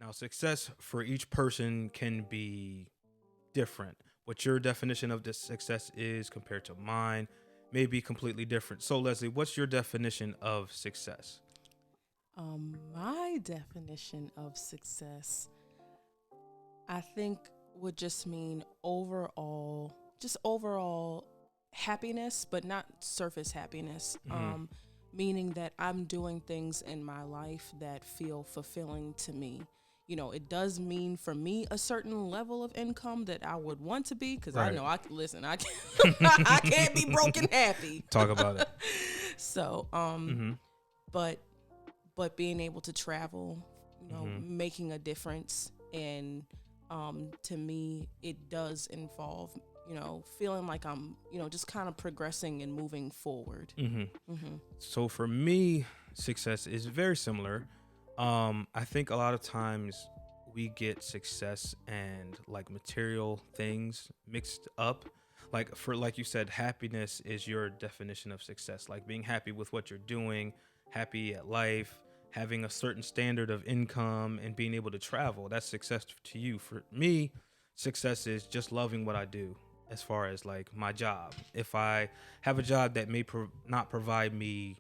Now, success for each person can be different. What your definition of this success is compared to mine may be completely different. So, Leslie, what's your definition of success? My definition of success, I think, would just mean overall happiness, but not surface happiness. Hmm. Meaning that I'm doing things in my life that feel fulfilling to me. It does mean for me a certain level of income that I would want to be, because I Right. know I can't, I can't be broke and happy. Talk about it. So, Hmm. but being able to travel, Hmm. making a difference, and to me, it does involve, feeling like I'm, just kind of progressing and moving forward. Hmm. Hmm. So, for me, success is very similar. I think a lot of times we get success and like material things mixed up. Like you said, happiness is your definition of success. Like being happy with what you're doing, happy at life, having a certain standard of income and being able to travel. That's success to you. For me, success is just loving what I do as far as like my job. If I have a job that may not provide me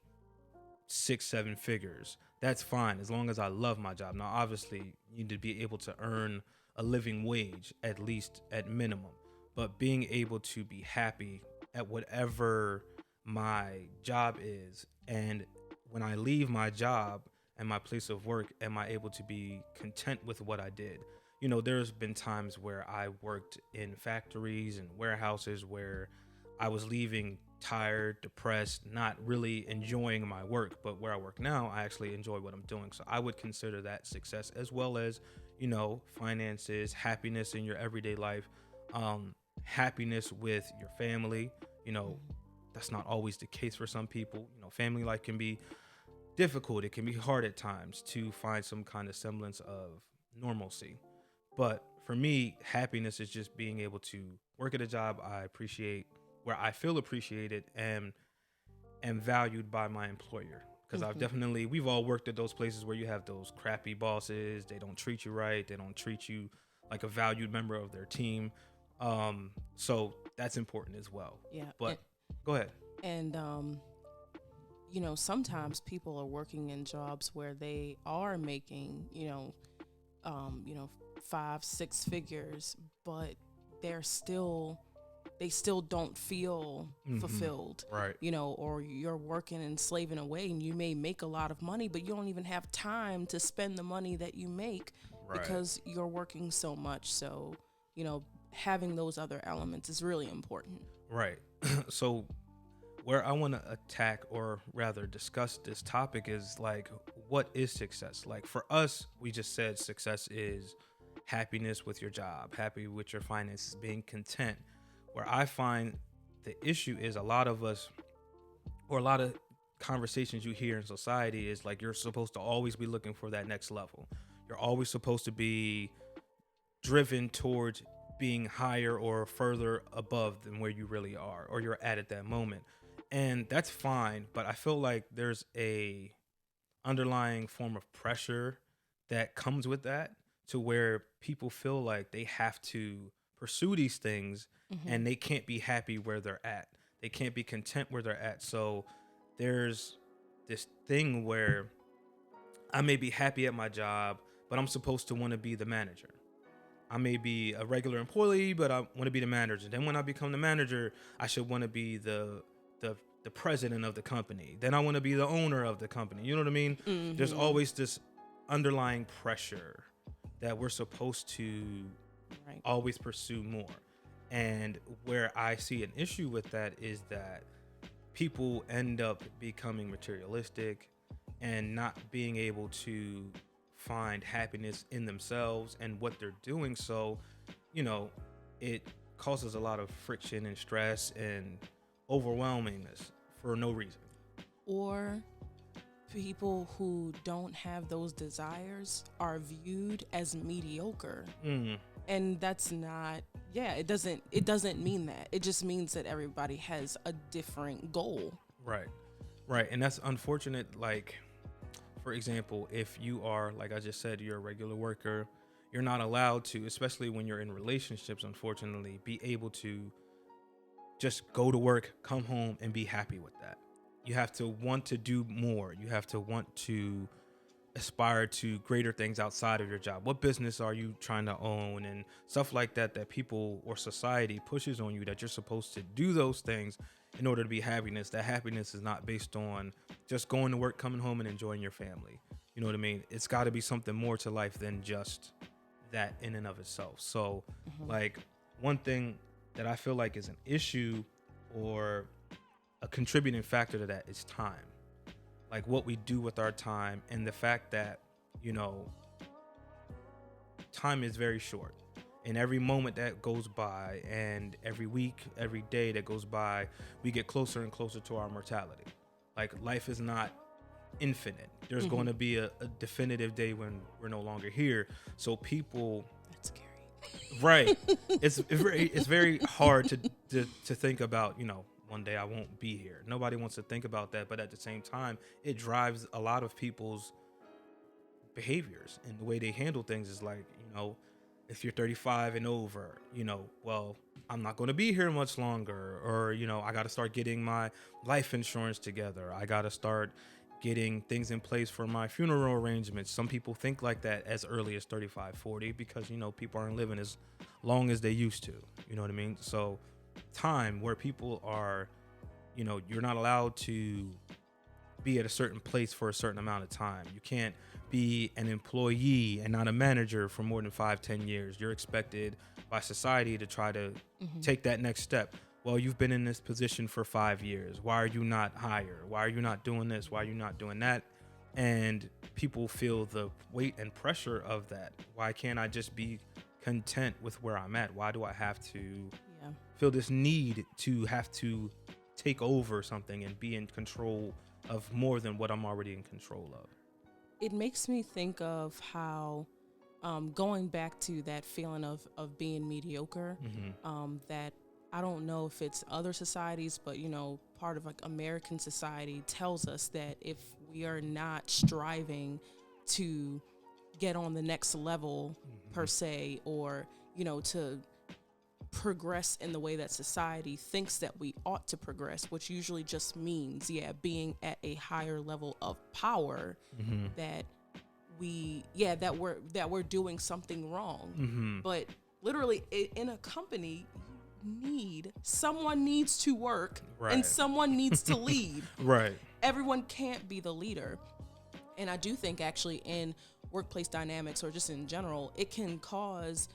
six, seven figures, that's fine as long as I love my job. Now, obviously, you need to be able to earn a living wage, at least at minimum, but being able to be happy at whatever my job is. And when I leave my job and my place of work, am I able to be content with what I did? There's been times where I worked in factories and warehouses where I was leaving tired, depressed, not really enjoying my work. But where I work now, I actually enjoy what I'm doing. So I would consider that success, as well as, finances, happiness in your everyday life, happiness with your family. You know, that's not always the case for some people. Family life can be difficult. It can be hard at times to find some kind of semblance of normalcy. But for me, happiness is just being able to work at a job I appreciate, where I feel appreciated and am valued by my employer. Because Hmm. we've all worked at those places where you have those crappy bosses. They don't treat you right. They don't treat you like a valued member of their team. So that's important as well. Yeah. But go ahead. And sometimes people are working in jobs where they are making, um, you know, 5, 6 figures, but they're still they still don't feel Hmm. fulfilled, Right. or you're working and slaving away and you may make a lot of money, but you don't even have time to spend the money that you make Right. because you're working so much. So, having those other elements is really important. Right. So where I want to attack, or rather discuss this topic, is like, what is success? Like for us, we just said success is happiness with your job, happy with your finances, being content. Where I find the issue is, a lot of us, or a lot of conversations you hear in society, is like you're supposed to always be looking for that next level. You're always supposed to be driven towards being higher or further above than where you really are or you're at that moment. And that's fine, but I feel like there's a underlying form of pressure that comes with that, to where people feel like they have to pursue these things Hmm. and they can't be happy where they're at. They can't be content where they're at. So there's this thing where I may be happy at my job, but I'm supposed to want to be the manager. I may be a regular employee, but I want to be the manager. Then when I become the manager, I should want to be the the president of the company. Then I want to be the owner of the company. You know what I mean? There's Hmm. always this underlying pressure that we're supposed to Right. always pursue more. And where I see an issue with that is that people end up becoming materialistic and not being able to find happiness in themselves and what they're doing. So, you know, it causes a lot of friction and stress and overwhelmingness for no reason. Or people who don't have those desires are viewed as mediocre, Mm, and that's not, yeah, it doesn't mean that. It just means that everybody has a different goal. right, right. And that's unfortunate. Like, for example, if you are, like I just said, you're a regular worker, you're not allowed to, especially when you're in relationships, unfortunately, be able to just go to work, come home, and be happy with that. You have to want to do more. You have to want to aspire to greater things outside of your job. What business are you trying to own and stuff like that, that people or society pushes on you, that you're supposed to do those things in order to be happiness. That happiness is not based on just going to work, coming home, and enjoying your family. You know what I mean? It's got to be something more to life than just that in and of itself. So like one thing that I feel like is an issue or a contributing factor to that is time. Like what we do with our time, and the fact that, you know, time is very short. And every moment that goes by, and every week, every day that goes by, we get closer and closer to our mortality. Like life is not infinite. There's going to be a definitive day when we're no longer here. So people, That's scary. right? It's very hard to think about. You know, one day I won't be here. Nobody wants to think about that, but at the same time, it drives a lot of people's behaviors, and the way they handle things is like, you know, if you're 35 and over, you know, well, I'm not going to be here much longer, or, you know, I got to start getting my life insurance together. I got to start getting things in place for my funeral arrangements. Some people think like that as early as 35, 40, because, you know, people aren't living as long as they used to, you know what I mean? So time where people are, you know, you're not allowed to be at a certain place for a certain amount of time. You can't be an employee and not a manager for more than 5-10 years. You're expected by society to try to take that next step. Well, you've been in this position for 5 years. Why are you not higher? Why are you not doing this? Why are you not doing that? And people feel the weight and pressure of that. Why can't I just be content with where I'm at? Why do I have to feel this need to have to take over something and be in control of more than what I'm already in control of? It makes me think of how, going back to that feeling of being mediocre, that I don't know if it's other societies, but, you know, part of like American society tells us that if we are not striving to get on the next level per se, or, you know, to progress in the way that society thinks that we ought to progress, which usually just means, being at a higher level of power, that we're doing something wrong. But literally in a company, someone needs to work, and someone needs to lead. Everyone can't be the leader. And I do think actually in workplace dynamics, or just in general, it can cause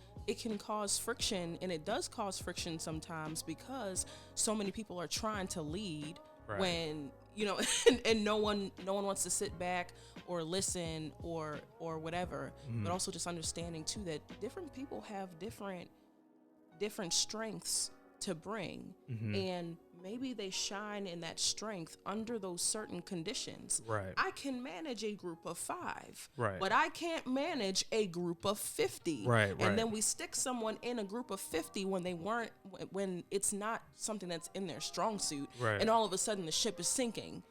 friction, and it does cause friction sometimes, because so many people are trying to lead when, you know, and no one wants to sit back or listen or whatever. But also just understanding too that different people have different strengths to bring, and maybe they shine in that strength under those certain conditions. I can manage a group of 5, but I can't manage a group of 50. And then we stick someone in a group of 50 when it's not something that's in their strong suit, and all of a sudden the ship is sinking.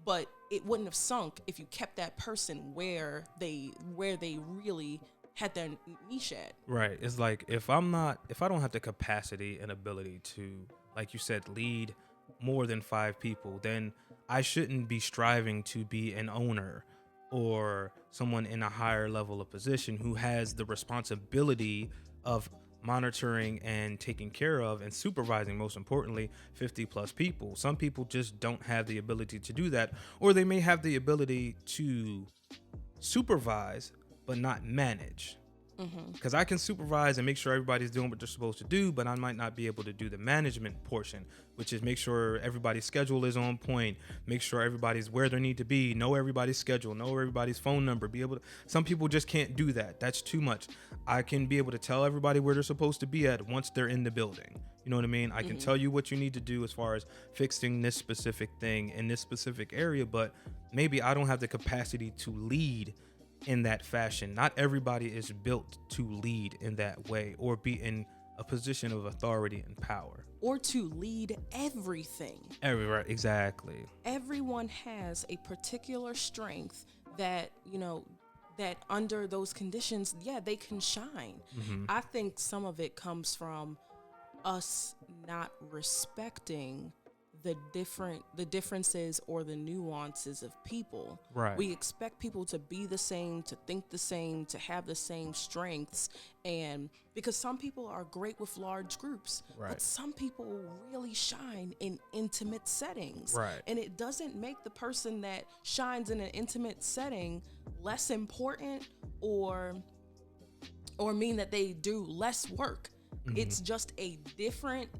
But it wouldn't have sunk if you kept that person where they really had their niche at. It's like if I don't have the capacity and ability to, like you said, lead more than 5 people, then I shouldn't be striving to be an owner or someone in a higher level of position who has the responsibility of monitoring and taking care of and supervising, most importantly, 50 plus people. Some people just don't have the ability to do that, or they may have the ability to supervise but not manage. Because I can supervise and make sure everybody's doing what they're supposed to do, but I might not be able to do the management portion, which is make sure everybody's schedule is on point, make sure everybody's where they need to be, know everybody's schedule, know everybody's phone number, be able to. Some people just can't do that. That's too much. I can be able to tell everybody where they're supposed to be at once they're in the building. You know what I mean? I can tell you what you need to do as far as fixing this specific thing in this specific area, but maybe I don't have the capacity to lead in that fashion. Not everybody is built to lead in that way or be in a position of authority and power, or to lead everything. Exactly. Everyone has a particular strength that, that under those conditions, yeah, they can shine. Mm-hmm. I think some of it comes from us not respecting the differences or the nuances of people. Right. We expect people to be the same, to think the same, to have the same strengths, and because some people are great with large groups, Right. but some people really shine in intimate settings. Right. And it doesn't make the person that shines in an intimate setting less important or mean that they do less work. Mm-hmm. It's just it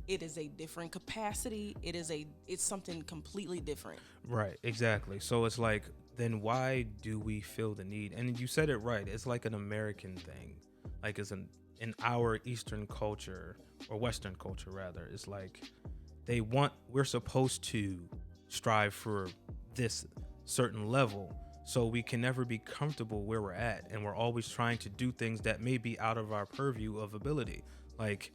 is a different capacity. It's something completely different. Right, exactly. So it's like, then why do we feel the need? And you said it right. It's like an American thing. Like it's in our Eastern culture, or Western culture rather, it's like we're supposed to strive for this certain level. So we can never be comfortable where we're at. And we're always trying to do things that may be out of our purview of ability. Like,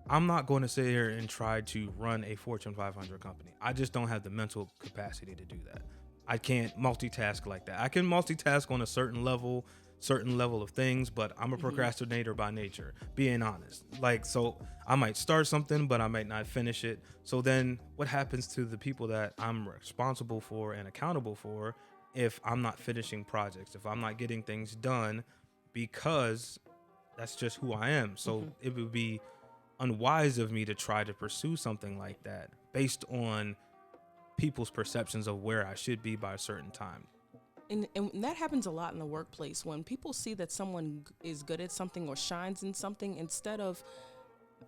I'm not going to sit here and try to run a Fortune 500 company. I just don't have the mental capacity to do that. I can't multitask like that. I can multitask on a certain level of things, but I'm a procrastinator by nature, being honest. Like, so I might start something, but I might not finish it. So then what happens to the people that I'm responsible for and accountable for if I'm not finishing projects, if I'm not getting things done, because that's just who I am. So it would be unwise of me to try to pursue something like that based on people's perceptions of where I should be by a certain time. And that happens a lot in the workplace when people see that someone is good at something or shines in something. Instead of,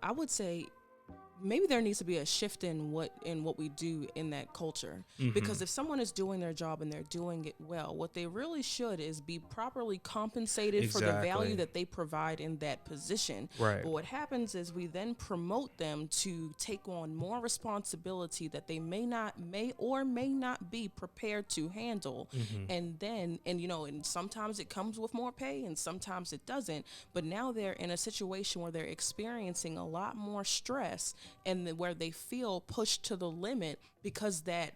I would say, maybe there needs to be a shift in what we do in that culture. Because if someone is doing their job and they're doing it well, what they really should is be properly compensated for the value that they provide in that position. Right. But what happens is we then promote them to take on more responsibility that they may or may not be prepared to handle. And then, and sometimes it comes with more pay and sometimes it doesn't. But now they're in a situation where they're experiencing a lot more stress, and where they feel pushed to the limit because that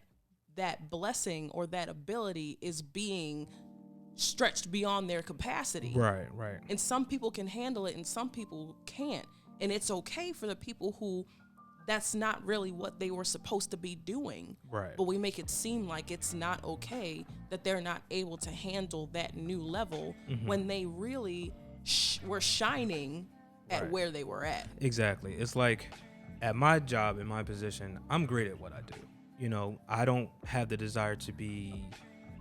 blessing or that ability is being stretched beyond their capacity. Right. And some people can handle it and some people can't. And it's okay for the people who that's not really what they were supposed to be doing. Right. But we make it seem like it's not okay, that they're not able to handle that new level when they really were shining at where they were at. Exactly. It's like, at my job, in my position, I'm great at what I do. I don't have the desire to be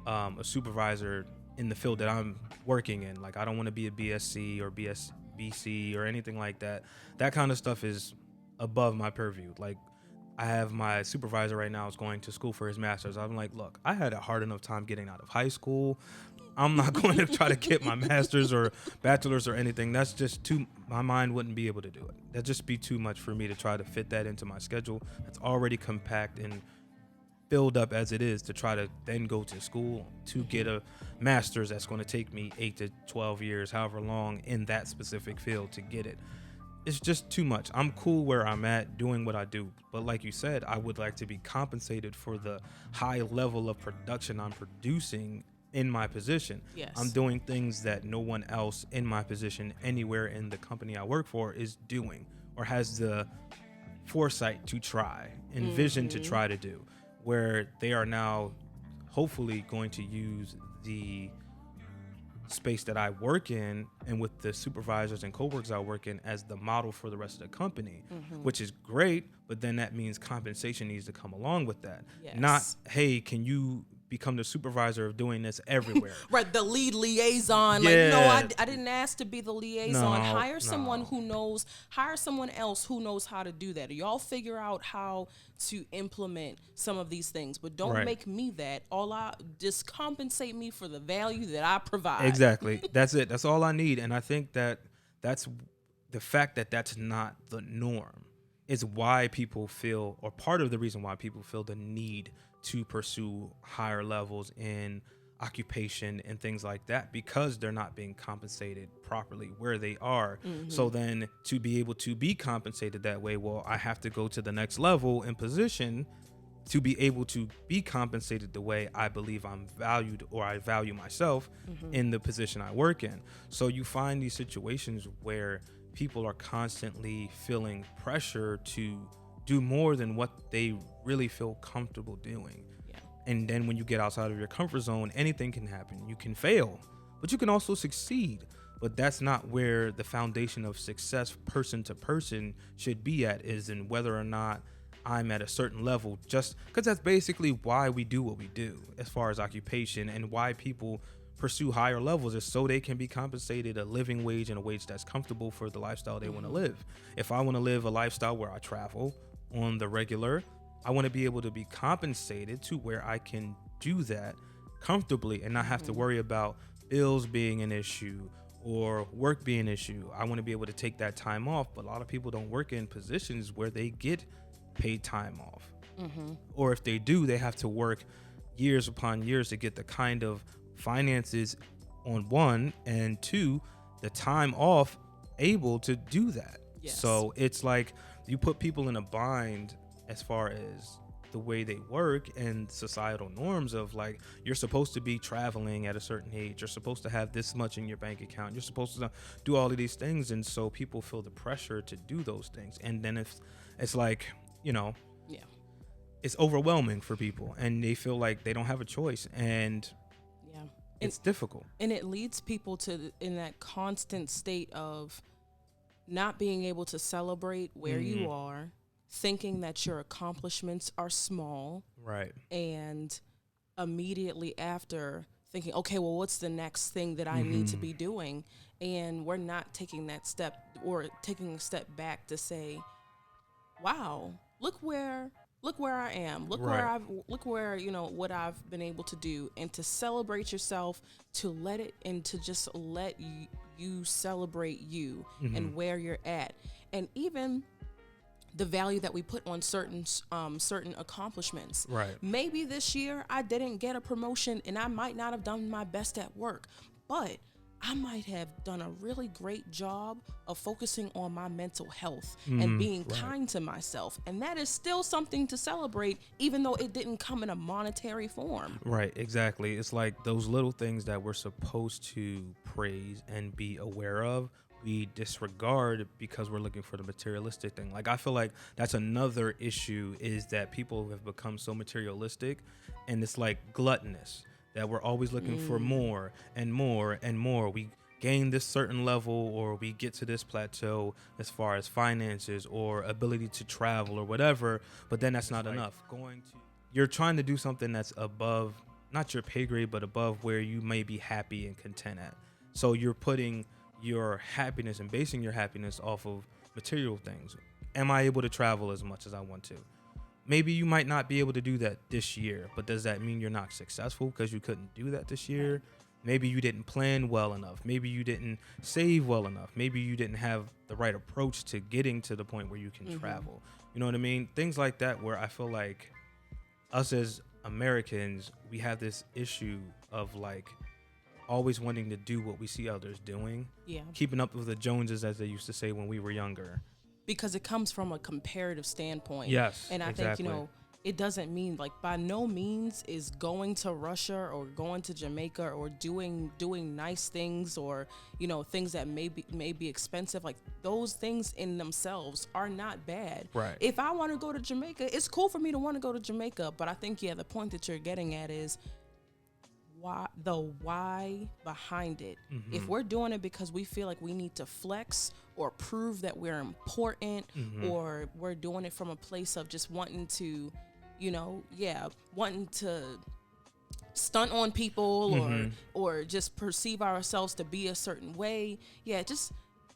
a supervisor in the field that I'm working in. Like, I don't want to be a BSc or BC or anything like that. That kind of stuff is above my purview. Like, I have my supervisor right now is going to school for his master's. I'm like, look, I had a hard enough time getting out of high school. I'm not going to try to get my master's or bachelor's or anything. That's just my mind wouldn't be able to do it. That'd just be too much for me to try to fit that into my schedule. That's already compact and filled up as it is, to try to then go to school to get a master's that's going to take me 8 to 12 years, however long, in that specific field to get it. It's just too much. I'm cool where I'm at doing what I do. But like you said, I would like to be compensated for the high level of production I'm producing in my position. Yes. I'm doing things that no one else in my position anywhere in the company I work for is doing, or has the foresight to try and vision to try to do, where they are now hopefully going to use the space that I work in and with the supervisors and coworkers I work in as the model for the rest of the company, which is great. But then that means compensation needs to come along with that. Yes. Not, hey, can you become the supervisor of doing this everywhere? Right, the lead liaison. Yeah. Like, no, I didn't ask to be the liaison. Hire someone hire someone else who knows how to do that. Y'all figure out how to implement some of these things, but don't make me that. Just compensate me for the value that I provide. Exactly. That's it. That's all I need. And I think that's the fact that that's not the norm is why people feel, or part of the reason why people feel the need to pursue higher levels in occupation and things like that, because they're not being compensated properly where they are. So then to be able to be compensated that way, well, I have to go to the next level in position to be able to be compensated the way I believe I'm valued or I value myself in the position I work in. So you find these situations where people are constantly feeling pressure to do more than what they really feel comfortable doing. Yeah. And then when you get outside of your comfort zone, anything can happen. You can fail, but you can also succeed. But that's not where the foundation of success person to person should be at, is in whether or not I'm at a certain level, just because that's basically why we do what we do as far as occupation, and why people pursue higher levels is so they can be compensated a living wage and a wage that's comfortable for the lifestyle they want to live. If I want to live a lifestyle where I travel on the regular, I want to be able to be compensated to where I can do that comfortably and not have to worry about bills being an issue or work being an issue. I want to be able to take that time off, but a lot of people don't work in positions where they get paid time off. Or if they do, they have to work years upon years to get the kind of finances, on one, and two, the time off able to do that. Yes. So it's like you put people in a bind as far as the way they work and societal norms of like, you're supposed to be traveling at a certain age, you're supposed to have this much in your bank account, you're supposed to do all of these things, and so people feel the pressure to do those things. And then if it's like, yeah, it's overwhelming for people and they feel like they don't have a choice, and it's difficult. And it leads people to in that constant state of not being able to celebrate where you are, thinking that your accomplishments are small, right? And immediately after thinking, okay, well, what's the next thing that I need to be doing? And we're not taking that step, or taking a step back to say, wow, look where I am. Look where what I've been able to do, and to celebrate yourself, to let it, and to just let you celebrate you and where you're at. And even the value that we put on certain accomplishments. Right. Maybe this year I didn't get a promotion and I might not have done my best at work, but I might have done a really great job of focusing on my mental health and being kind to myself. And that is still something to celebrate, even though it didn't come in a monetary form. Right, exactly. It's like those little things that we're supposed to praise and be aware of, we disregard because we're looking for the materialistic thing. Like, I feel like that's another issue, is that people have become so materialistic, and it's like gluttonous, that we're always looking for more and more and more. We gain this certain level, or we get to this plateau as far as finances or ability to travel or whatever, but then that's not enough. You're trying to do something that's above, not your pay grade, but above where you may be happy and content at. So you're putting your happiness and basing your happiness off of material things. Am I able to travel as much as I want to? Maybe you might not be able to do that this year, but does that mean you're not successful because you couldn't do that this year? Maybe you didn't plan well enough. Maybe you didn't save well enough. Maybe you didn't have the right approach to getting to the point where you can travel. You know what I mean? Things like that, where I feel like us as Americans, we have this issue of like always wanting to do what we see others doing. Yeah. Keeping up with the Joneses, as they used to say when we were younger. Because it comes from a comparative standpoint. Yes, and I exactly. think, it doesn't mean, like, by no means is going to Russia or going to Jamaica or doing nice things, or, things that may be expensive. Like, those things in themselves are not bad. Right. If I want to go to Jamaica, it's cool for me to want to go to Jamaica. But I think, the point that you're getting at is why behind it. If we're doing it because we feel like we need to flex or prove that we're important, or we're doing it from a place of just wanting to, wanting to stunt on people, or just perceive ourselves to be a certain way. Just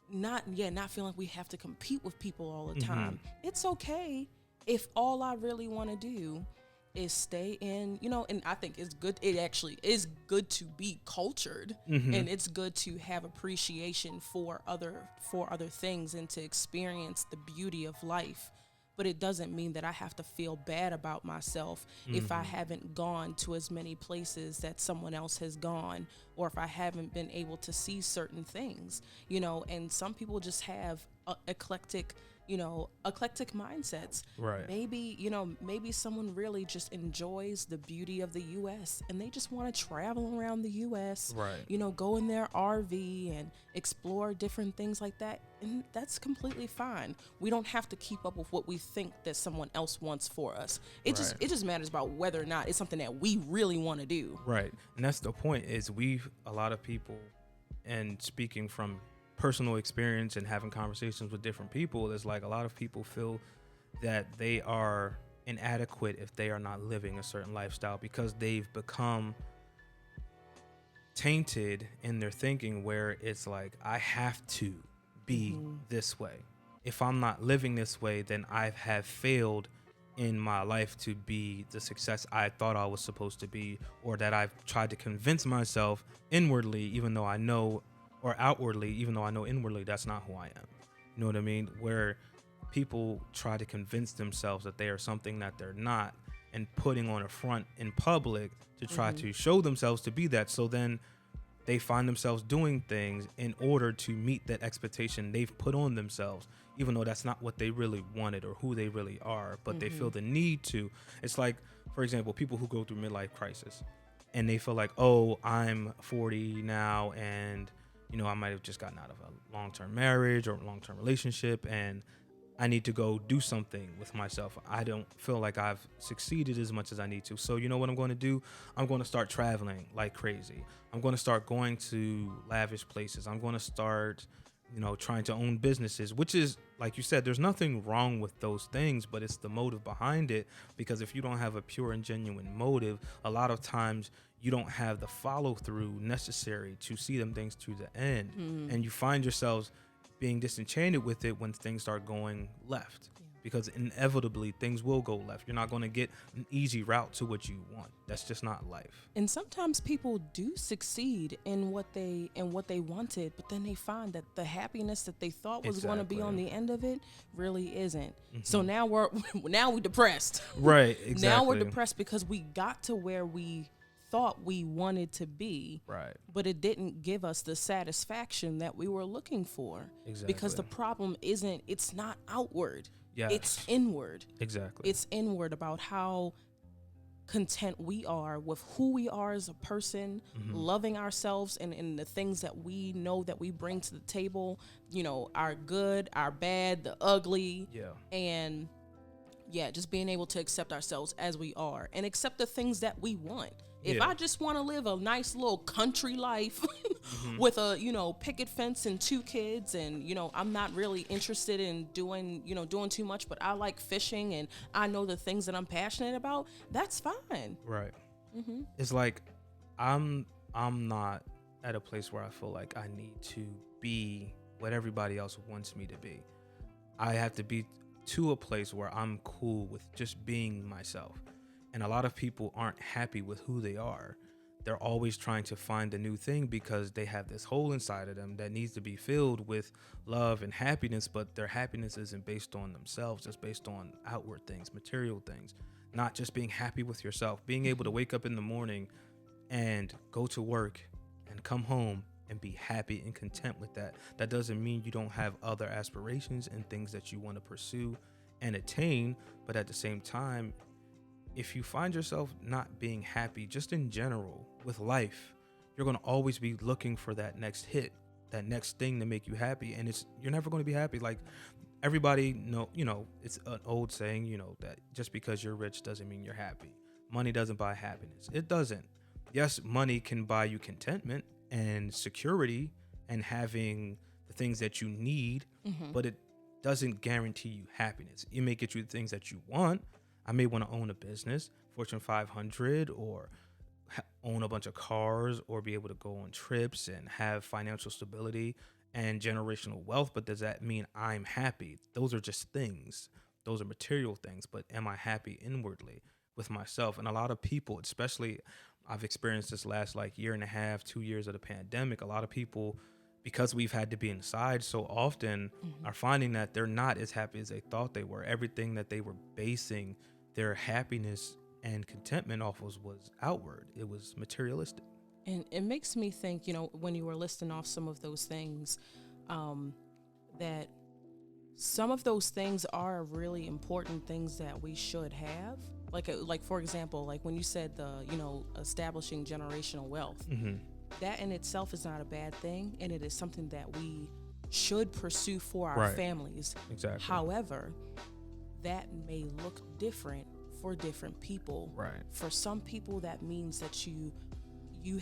not feeling like we have to compete with people all the time. It's okay if all I really want to do is stay in, and I think it's good. It actually is good to be cultured, and it's good to have appreciation for other things and to experience the beauty of life. But it doesn't mean that I have to feel bad about myself if I haven't gone to as many places that someone else has gone, or if I haven't been able to see certain things, and some people just have eclectic mindsets. Right. Maybe someone really just enjoys the beauty of the US and they just want to travel around the US, Right. go in their RV and explore different things like that. And that's completely fine. We don't have to keep up with what we think that someone else wants for us. Right. It just matters about whether or not it's something that we really want to do. Right. And that's the point, is a lot of people, and speaking from personal experience and having conversations with different people, is like a lot of people feel that they are inadequate if they are not living a certain lifestyle, because they've become tainted in their thinking, where it's like, I have to be this way. If I'm not living this way, then I have failed in my life to be the success I thought I was supposed to be, or that I've tried to convince myself inwardly, even though I know, or outwardly, even though I know inwardly that's not who I am. You know what I mean? Where people try to convince themselves that they are something that they're not, and putting on a front in public to try to show themselves to be that. So then they find themselves doing things in order to meet that expectation they've put on themselves, even though that's not what they really wanted or who they really are, but they feel the need to. It's like, for example, people who go through midlife crisis and they feel like, oh, I'm 40 now, and I might have just gotten out of a long-term marriage or a long-term relationship, and I need to go do something with myself. I don't feel like I've succeeded as much as I need to. So you know what I'm going to do? I'm going to start traveling like crazy. I'm going to start going to lavish places. I'm going to start, trying to own businesses, which is, like you said, there's nothing wrong with those things, but it's the motive behind it. Because if you don't have a pure and genuine motive, a lot of times you don't have the follow through necessary to see them things to the end. And you find yourselves being disenchanted with it when things start going left, because inevitably things will go left. You're not going to get an easy route to what you want. That's just not life. And sometimes people do succeed in what they wanted, but then they find that the happiness that they thought was going to be on the end of it really isn't. So now we're depressed. Right, exactly. Now we're depressed because we got to where we thought we wanted to be, right, but it didn't give us the satisfaction that we were looking for. Exactly. Because the problem it's not outward. Yes. It's inward. Exactly. It's inward about how content we are with who we are as a person, loving ourselves and the things that we know that we bring to the table, our good, our bad, the ugly. Yeah. And just being able to accept ourselves as we are and accept the things that we want. If I just want to live a nice little country life with a, picket fence and 2 kids, and, I'm not really interested in doing too much, but I like fishing and I know the things that I'm passionate about, that's fine. Right. It's like, I'm not at a place where I feel like I need to be what everybody else wants me to be. I have to be to a place where I'm cool with just being myself. And a lot of people aren't happy with who they are. They're always trying to find a new thing because they have this hole inside of them that needs to be filled with love and happiness, but their happiness isn't based on themselves. It's based on outward things, material things, not just being happy with yourself, being able to wake up in the morning and go to work and come home and be happy and content with that. That doesn't mean you don't have other aspirations and things that you want to pursue and attain, but at the same time, if you find yourself not being happy just in general with life, you're going to always be looking for that next hit, that next thing to make you happy, and you're never going to be happy. Like, everybody know, it's an old saying, that just because you're rich doesn't mean you're happy. Money doesn't buy happiness. It doesn't. Yes, money can buy you contentment and security and having the things that you need, but it doesn't guarantee you happiness. It may get you the things that you want. I may want to own a business, Fortune 500, or own a bunch of cars, or be able to go on trips and have financial stability and generational wealth. But does that mean I'm happy? Those are just things. Those are material things. But am I happy inwardly with myself? And a lot of people, especially I've experienced this last year and a half, 2 years of the pandemic, a lot of people, because we've had to be inside so often, are finding that they're not as happy as they thought they were. Everything that they were basing their happiness and contentment off was outward. It was materialistic. And it makes me think, when you were listing off some of those things, that some of those things are really important things that we should have. Like for example, like when you said establishing generational wealth, Mm-hmm. that in itself is not a bad thing, and it is something that we should pursue for our Right. families. Exactly. However, that may look different for different people. Right. For some people, that means that you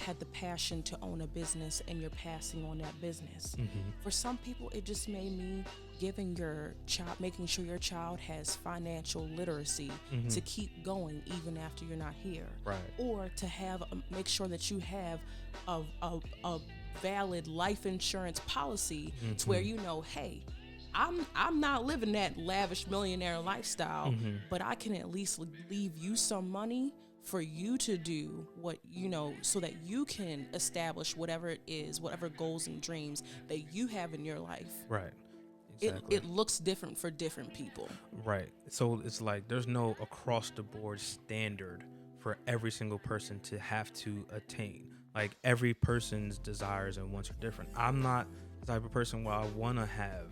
had the passion to own a business and you're passing on that business. Mm-hmm. For some people, it just may mean giving your child, making sure your child has financial literacy Mm-hmm. to keep going even after you're not here. Right. Or to have, make sure that you have a valid life insurance policy to where you know, hey, I'm not living that lavish millionaire lifestyle, Mm-hmm. but I can at least leave you some money for you to do what so that you can establish whatever it is, whatever goals and dreams that you have in your life. Right. Exactly. It looks different for different people. Right. So it's like there's no across the board standard for every single person to have to attain. Like every person's desires and wants are different. I'm not the type of person where I want to have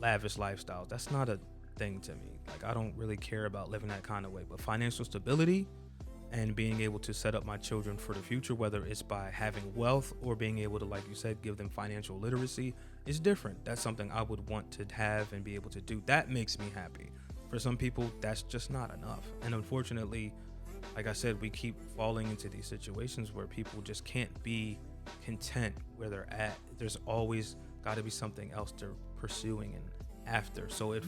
lavish lifestyles. That's not a thing to me. Like I don't really care about living that kind of way. But financial stability and being able to set up my children for the future, whether it's by having wealth or being able to, like you said, give them financial literacy, is different. That's something I would want to have and be able to do. That makes me happy. For some people, that's just not enough. And unfortunately, like I said, we keep falling into these situations where people just can't be content where they're at. There's always got to be something else they're pursuing and after. So if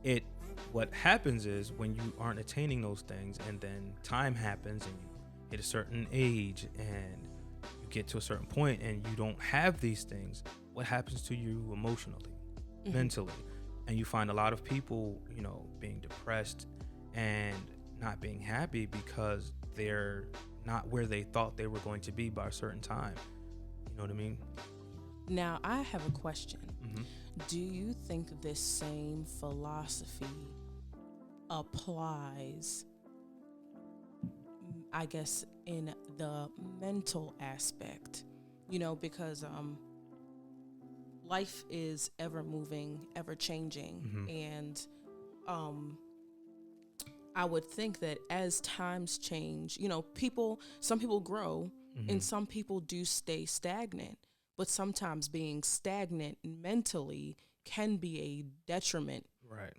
it what happens is when you aren't attaining those things and then time happens and you hit a certain age and you get to a certain point and you don't have these things, what happens to you emotionally, mentally? And you find a lot of people, being depressed and not being happy because they're not where they thought they were going to be by a certain time. You know what I mean? Now, I have a question. Mm-hmm. Do you think this same philosophy applies, I guess, in the mental aspect? Because life is ever moving, ever changing, and I would think that as times change, some people grow and some people do stay stagnant. But sometimes being stagnant mentally can be a detriment Right.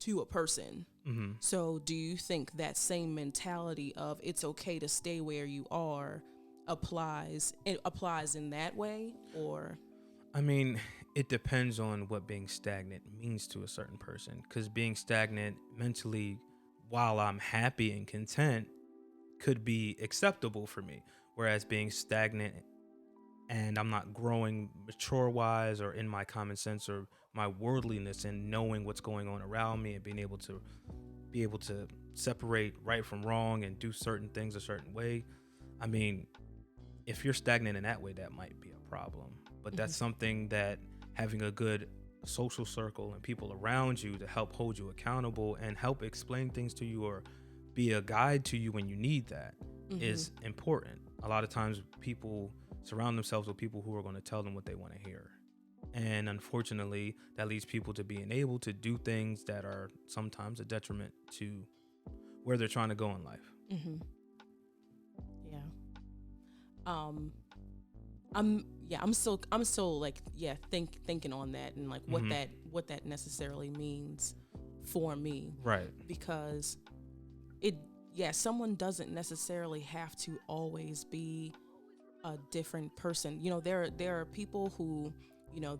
to a person. Mm-hmm. So do you think that same mentality of it's okay to stay where you are applies in that way? Or I mean, it depends on what being stagnant means to a certain person. Because being stagnant mentally, while I'm happy and content, could be acceptable for me. Whereas being stagnant and I'm not growing mature wise or in my common sense or my worldliness and knowing what's going on around me and being able to separate right from wrong and do certain things a certain way. I mean, if you're stagnant in that way, that might be a problem. But that's something that having a good social circle and people around you to help hold you accountable and help explain things to you or be a guide to you when you need that is important. A lot of times people surround themselves with people who are going to tell them what they want to hear. And unfortunately, that leads people to being able to do things that are sometimes a detriment to where they're trying to go in life. Yeah. I'm still like thinking on that and like what that necessarily means for me. Right. Because someone doesn't necessarily have to always be a different person. There are people who,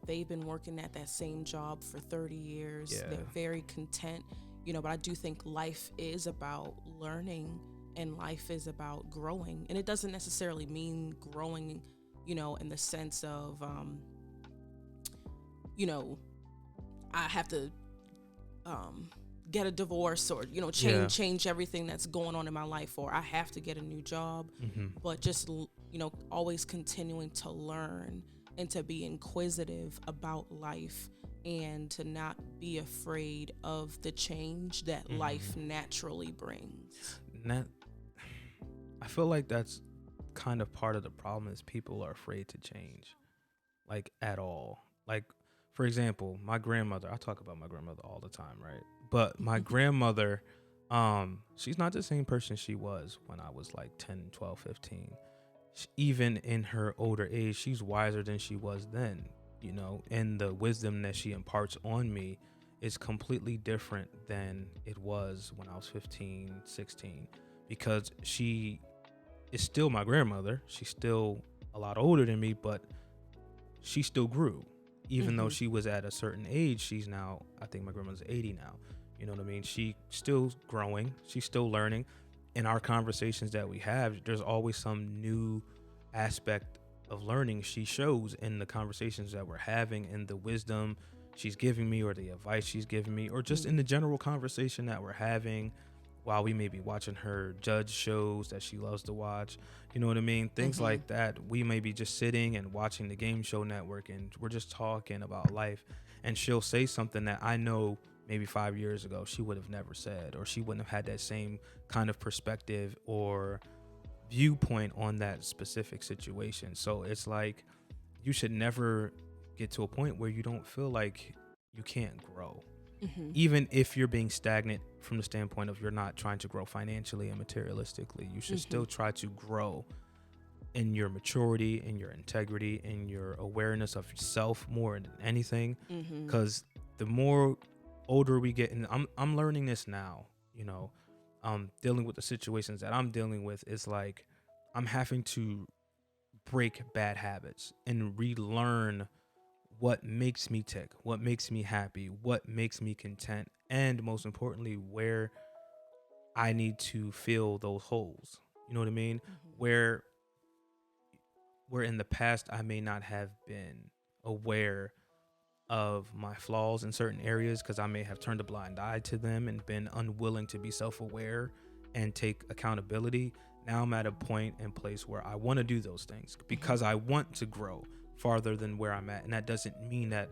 they've been working at that same job for 30 years. Yeah. They're very content, but I do think life is about learning and life is about growing. And it doesn't necessarily mean growing, in the sense of, I have to get a divorce or change everything that's going on in my life, or I have to get a new job. But just always continuing to learn and to be inquisitive about life and to not be afraid of the change that life naturally brings. I feel like that's kind of part of the problem is people are afraid to change, like at all. Like for example, my grandmother, I talk about my grandmother all the time, right? But my grandmother, she's not the same person she was when I was like 10, 12, 15. Even in her older age, she's wiser than she was then, and the wisdom that she imparts on me is completely different than it was when I was 15, 16, because she is still my grandmother. She's still a lot older than me, but she still grew. Even though Mhm. she was at a certain age, she's now, I think my grandmother's 80 now. You know what I mean? She's still growing, she's still learning. In our conversations that we have, there's always some new aspect of learning she shows in the conversations that we're having, and the wisdom she's giving me, or the advice she's giving me, or just in the general conversation that we're having while we may be watching her judge shows that she loves to watch. You know what I mean? Things Mhm. like that. We may be just sitting and watching the Game Show Network, and we're just talking about life. And she'll say something that I know maybe 5 years ago she would have never said, or she wouldn't have had that same kind of perspective or viewpoint on that specific situation. So it's like you should never get to a point where you don't feel like you can't grow, Mhm. even if you're being stagnant from the standpoint of you're not trying to grow financially and materialistically. You should still Mhm. try to grow in your maturity, in your integrity, in your awareness of yourself more than anything. Mhm. Because the more older we get, and I'm learning this now, dealing with the situations that I'm dealing with, is like I'm having to break bad habits and relearn what makes me tick, what makes me happy, what makes me content, and most importantly, where I need to fill those holes. You know what I mean? Mhm. Where in the past I may not have been aware of my flaws in certain areas because I may have turned a blind eye to them and been unwilling to be self-aware and take accountability. Now I'm at a point and place where I want to do those things Mhm. because I want to grow farther than where I'm at. And that doesn't mean that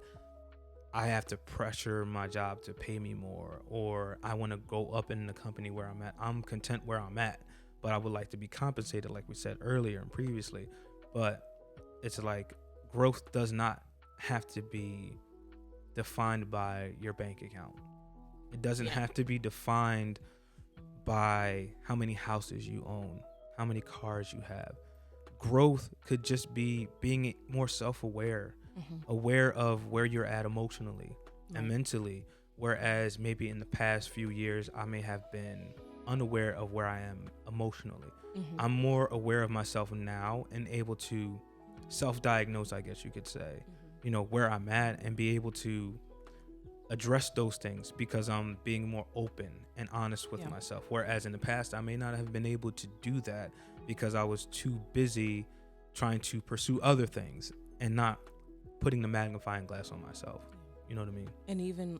I have to pressure my job to pay me more, or I want to go up in the company where I'm at. I'm content where I'm at, but I would like to be compensated, like we said earlier and previously. But it's like growth does not have to be defined by your bank account. It doesn't Yeah. have to be defined by how many houses you own, how many cars you have. Growth could just be being more self-aware, Mhm. aware of where you're at emotionally and Right. mentally, whereas maybe in the past few years I may have been unaware of where I am emotionally. Mhm. I'm more aware of myself now and able to self-diagnose, I guess you could say, Mhm. where I'm at, and be able to address those things because I'm being more open and honest with Yeah. myself. Whereas in the past, I may not have been able to do that because I was too busy trying to pursue other things and not putting the magnifying glass on myself. You know what I mean? And even,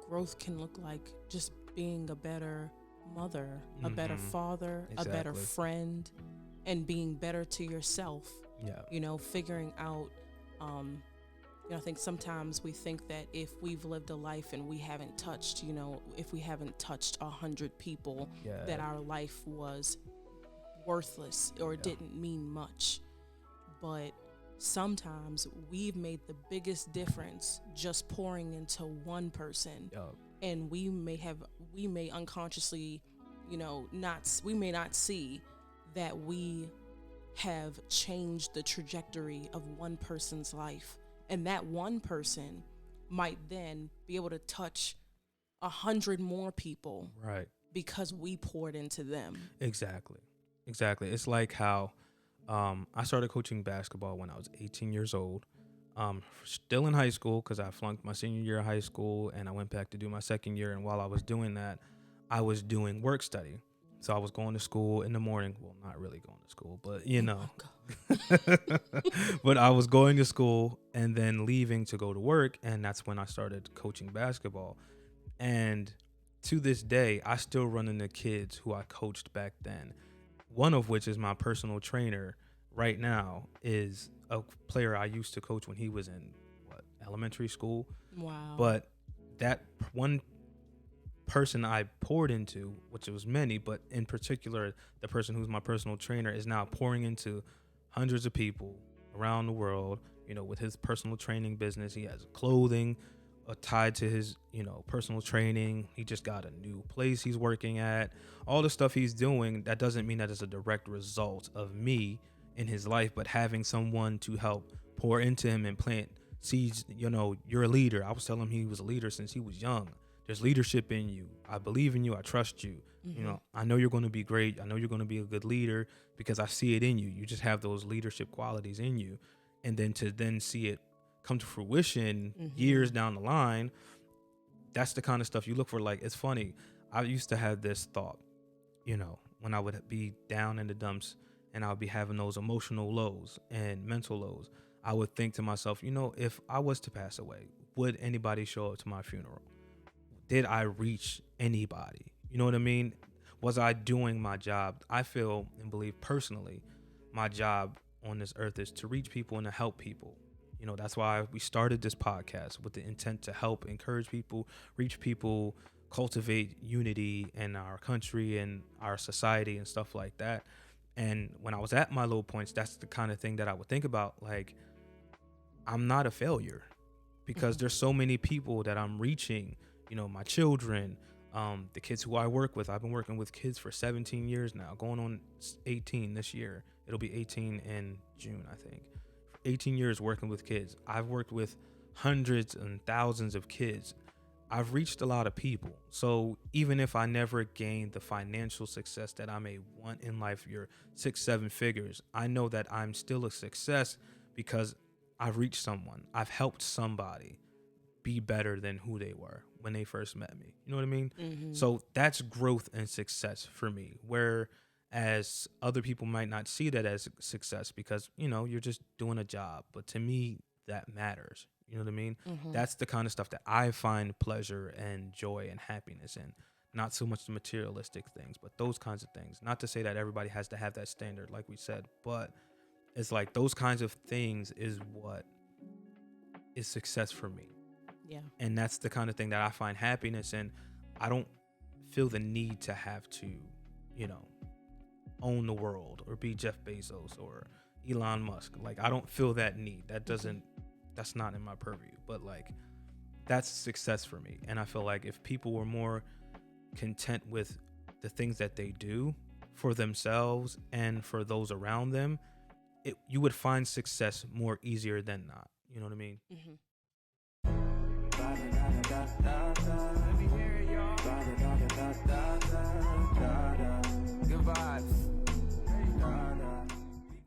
growth can look like just being a better mother, a better Mm-hmm. father, a better Exactly. friend, and being better to yourself. Yeah. Figuring out, um, I think sometimes we think that if we've lived a life and we haven't touched, if we haven't touched 100 people, Yeah. that our life was worthless or Yeah. didn't mean much. But sometimes we've made the biggest difference just pouring into one person, Yup. and we may unconsciously, we may not see that we have changed the trajectory of one person's life, and that one person might then be able to touch 100 more people Right. because we poured into them. Exactly. Exactly. It's like how I started coaching basketball when I was 18 years old. Still in high school because I flunked my senior year of high school and I went back to do my second year. And while I was doing that, I was doing work study. So I was going to school in the morning. Well, not really going to school, but Oh my but I was going to school and then leaving to go to work. And that's when I started coaching basketball. And to this day, I still run into kids who I coached back then. One of which is my personal trainer right now, is a player I used to coach when he was in elementary school. God. Wow. But that one person I poured into, which was many, but in particular, the person who's my personal trainer is now pouring into hundreds of people around the world, with his personal training business. He has clothing tied to his, personal training. He just got a new place he's working at. All the stuff he's doing, that doesn't mean that it's a direct result of me in his life, but having someone to help pour into him and plant seeds. You're a leader. I was telling him he was a leader since he was young. There's leadership in you. I believe in you. I trust you. I know you're going to be great. I know you're going to be a good leader because I see it in you. You just have those leadership qualities in you. And then to see it come to fruition years down the line, that's the kind of stuff you look for. Like, it's funny. I used to have this thought, when I would be down in the dumps and I would be having those emotional lows and mental lows, I would think to myself, if I was to pass away, would anybody show up to my funeral? Did I reach anybody? You know what I mean? Was I doing my job? I feel and believe personally, my job on this earth is to reach people and to help people. That's why we started this podcast, with the intent to help encourage people, reach people, cultivate unity in our country and our society and stuff like that. And when I was at my low points, that's the kind of thing that I would think about. Like, I'm not a failure because there's so many people that I'm reaching, my children, the kids who I work with. I've been working with kids for 17 years now, going on 18 this year. It'll be 18 in June, I think. 18 years working with kids. I've worked with hundreds and thousands of kids. I've reached a lot of people. So even if I never gained the financial success that I may want in life, your 6-7 figures, I know that I'm still a success because I've reached someone. I've helped somebody be better than who they were when they first met me. You know what I mean? So that's growth and success for me, whereas other people might not see that as success because, you're just doing a job. But to me, that matters. You know what I mean? That's the kind of stuff that I find pleasure and joy and happiness in. Not so much the materialistic things, but those kinds of things. Not to say that everybody has to have that standard, like we said, but it's like those kinds of things is what is success for me. Yeah. And that's the kind of thing that I find happiness in. I don't feel the need to have to, own the world or be Jeff Bezos or Elon Musk. Like, I don't feel that need. That's not in my purview. But like, that's success for me. And I feel like if people were more content with the things that they do for themselves and for those around them, you would find success more easier than not. You know what I mean? Good vibes.